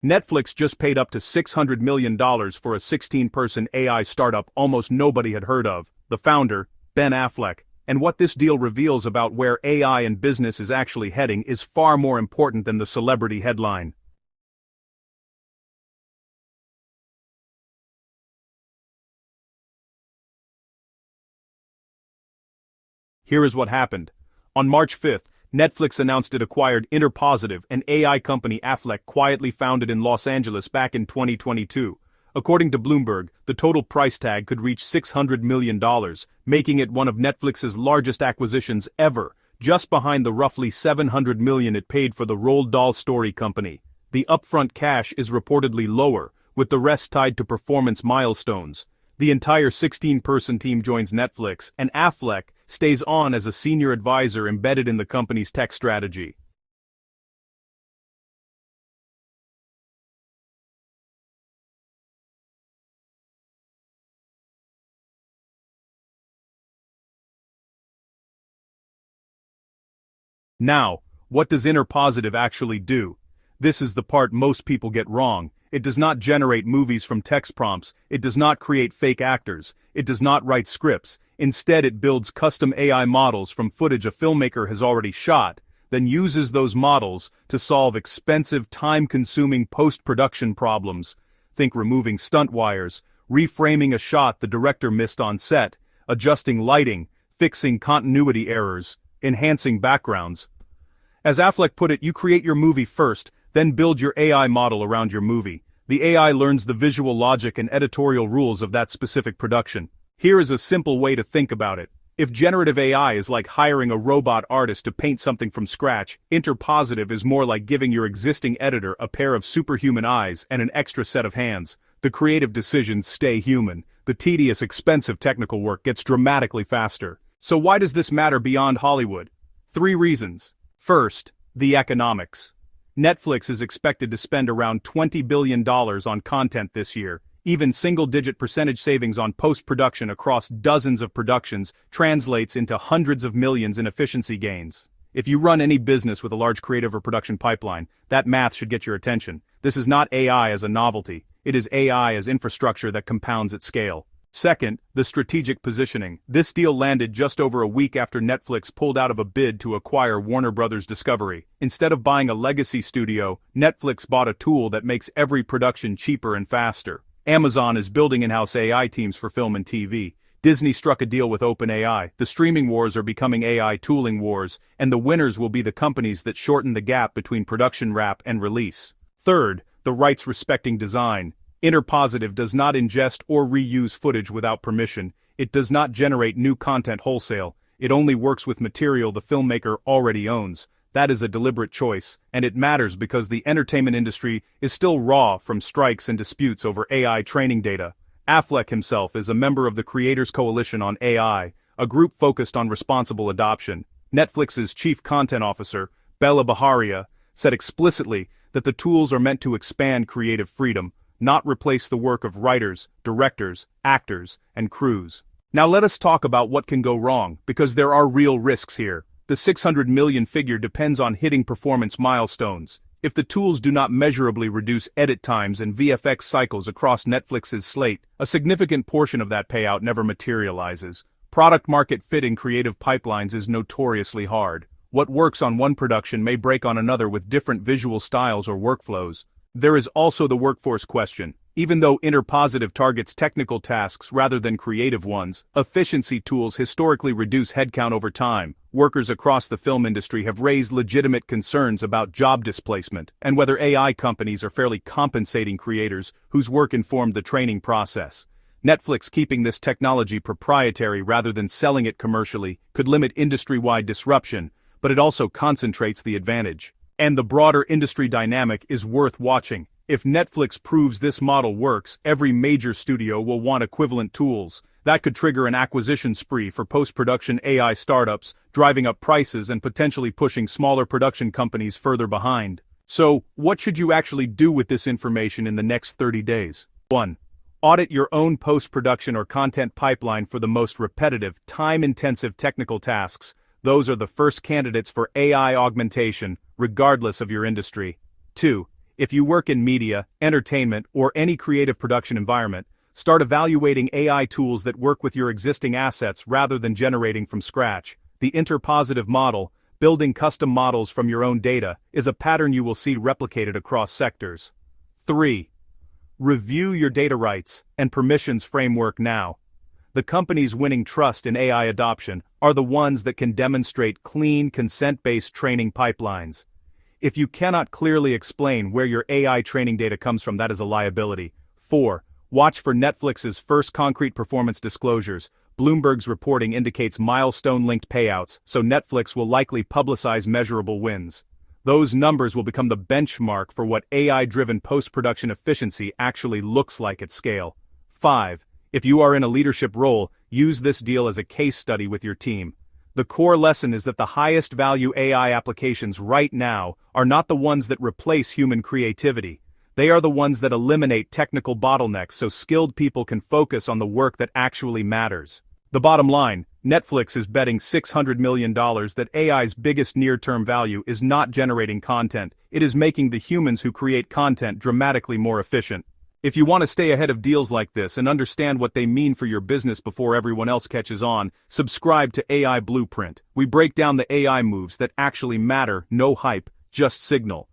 Netflix just paid up to $600 million for a 16-person AI startup almost nobody had heard of, the founder, Ben Affleck. And what this deal reveals about where AI and business is actually heading is far more important than the celebrity headline. Here is what happened. On March 5th, Netflix announced it acquired InterPositive, an AI company Affleck quietly founded in Los Angeles back in 2022. According to Bloomberg, the total price tag could reach $600 million, making it one of Netflix's largest acquisitions ever, just behind the roughly $700 million it paid for the Roald Dahl story company. The upfront cash is reportedly lower, with the rest tied to performance milestones. The entire 16-person team joins Netflix, and Affleck stays on as a senior advisor embedded in the company's tech strategy. Now, what does InterPositive actually do? This is the part most people get wrong. It does not generate movies from text prompts, it does not create fake actors, it does not write scripts. Instead, it builds custom AI models from footage a filmmaker has already shot, then uses those models to solve expensive, time-consuming post-production problems. Think removing stunt wires, reframing a shot the director missed on set, adjusting lighting, fixing continuity errors, enhancing backgrounds. As Affleck put it, you create your movie first, then build your AI model around your movie. The AI learns the visual logic and editorial rules of that specific production. Here is a simple way to think about it. If generative AI is like hiring a robot artist to paint something from scratch, InterPositive is more like giving your existing editor a pair of superhuman eyes and an extra set of hands. The creative decisions stay human. The tedious, expensive technical work gets dramatically faster. So why does this matter beyond Hollywood? 3 reasons. First, the economics. Netflix is expected to spend around $20 billion on content this year. Even single-digit percentage savings on post-production across dozens of productions translates into hundreds of millions in efficiency gains. If you run any business with a large creative or production pipeline, that math should get your attention. This is not AI as a novelty. It is AI as infrastructure that compounds at scale. Second, the strategic positioning. This deal landed just over a week after Netflix pulled out of a bid to acquire Warner Bros. Discovery. Instead of buying a legacy studio, Netflix bought a tool that makes every production cheaper and faster. Amazon is building in-house AI teams for film and TV. Disney struck a deal with OpenAI. The streaming wars are becoming AI tooling wars, and the winners will be the companies that shorten the gap between production wrap and release. Third, the rights-respecting design. InterPositive does not ingest or reuse footage without permission. It does not generate new content wholesale. It only works with material the filmmaker already owns. That is a deliberate choice, and it matters because the entertainment industry is still raw from strikes and disputes over AI training data. Affleck himself is a member of the Creators Coalition on AI, a group focused on responsible adoption. Netflix's chief content officer, Bella Baharia, said explicitly that the tools are meant to expand creative freedom, not replace the work of writers, directors, actors, and crews. Now let us talk about what can go wrong, because there are real risks here. The $600 million figure depends on hitting performance milestones. If the tools do not measurably reduce edit times and VFX cycles across Netflix's slate, a significant portion of that payout never materializes. Product-market fit in creative pipelines is notoriously hard. What works on one production may break on another with different visual styles or workflows. There is also the workforce question. Even though InterPositive targets technical tasks rather than creative ones, efficiency tools historically reduce headcount over time. Workers across the film industry have raised legitimate concerns about job displacement and whether AI companies are fairly compensating creators whose work informed the training process. Netflix keeping this technology proprietary rather than selling it commercially could limit industry-wide disruption, but it also concentrates the advantage. And the broader industry dynamic is worth watching. If Netflix proves this model works, every major studio will want equivalent tools. That could trigger an acquisition spree for post-production AI startups, driving up prices and potentially pushing smaller production companies further behind. So, what should you actually do with this information in the next 30 days? 1. Audit your own post-production or content pipeline for the most repetitive, time-intensive technical tasks. Those are the first candidates for AI augmentation, regardless of your industry. 2. If you work in media, entertainment, or any creative production environment, start evaluating AI tools that work with your existing assets rather than generating from scratch. The InterPositive model, building custom models from your own data, is a pattern you will see replicated across sectors. 3. Review your data rights and permissions framework now. The companies winning trust in AI adoption are the ones that can demonstrate clean, consent-based training pipelines. If you cannot clearly explain where your AI training data comes from, that is a liability. 4. Watch for Netflix's first concrete performance disclosures. Bloomberg's reporting indicates milestone-linked payouts, so Netflix will likely publicize measurable wins. Those numbers will become the benchmark for what AI-driven post-production efficiency actually looks like at scale. 5. If you are in a leadership role, use this deal as a case study with your team. The core lesson is that the highest value AI applications right now are not the ones that replace human creativity. They are the ones that eliminate technical bottlenecks so skilled people can focus on the work that actually matters. The bottom line, Netflix is betting $600 million that AI's biggest near-term value is not generating content, it is making the humans who create content dramatically more efficient. If you want to stay ahead of deals like this and understand what they mean for your business before everyone else catches on, subscribe to AI Blueprint. We break down the AI moves that actually matter, no hype, just signal.